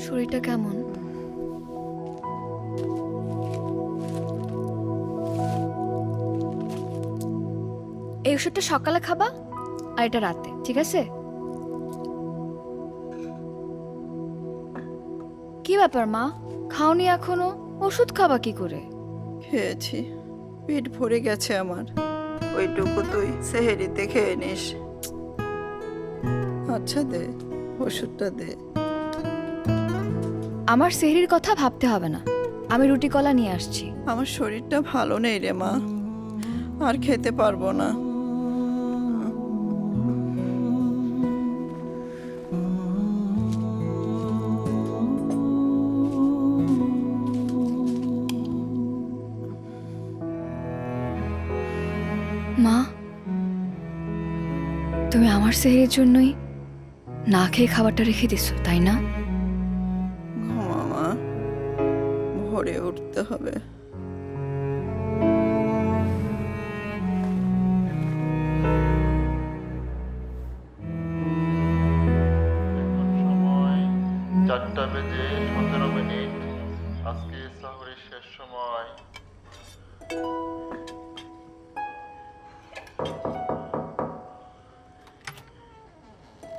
শরীরটা কেমন? এই ওষুধটা সকালে খাবা আর এটা রাতে, ঠিক আছে? কি ব্যাপার মা, খাওনি এখনো? ওষুধ খাবা কি করে? খেয়েছি, পেট ভরে গেছে আমার। ওইটুকু তুই সেহেরিতে খেয়ে নিস। আচ্ছা দে, ওষুধটা দে। আমার সেহরির কথা ভাবতে হবে না, আমি রুটি কলা নিয়ে আসছি। আমার শরীরটা ভালো নেই রে মা, আর খেতে পারবো না। মা, তুমি আমার সেহরির জন্যই না খেয়ে খাবারটা রেখে দিছো, তাই না? ঘুমা মা, ভোরে উঠতে হবে। সময় 4:17 আজকে সাহরের শেষ সময়।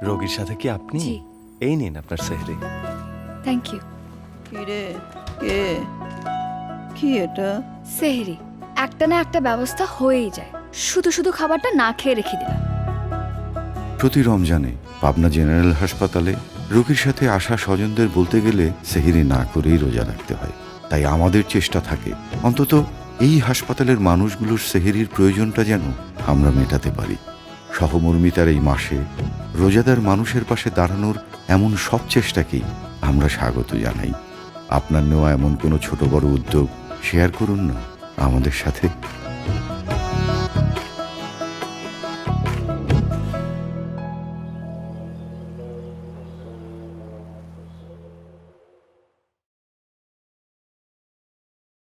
রোগীর সাথে কি আপনি? জি। এই নিন আপনার সেহরি। Thank you. কি রে, কে? কি এটা? সেহরি একটা না একটা ব্যবস্থা হয়েই যায়, শুধু শুধু খাবারটা না খেয়ে রেখে দিলাম। প্রতি রমজানে পাবনা জেনারেল হাসপাতালে রোগীর সাথে আসা স্বজনদের বলতে গেলে সেহরি না করেই রোজা রাখতে হয়। তাই আমাদের চেষ্টা থাকে অন্তত এই হাসপাতালের মানুষগুলোর সেহরির প্রয়োজনটা যেন আমরা মেটাতে পারি। সহমর্মিতার এই মাসে রোজাদার মানুষের পাশে দাঁড়ানোর এমন সব চেষ্টাকেই আমরা স্বাগত জানাই। আপনার নেওয়া এমন কোনো ছোট বড় উদ্যোগ শেয়ার করুন না আমাদের সাথে।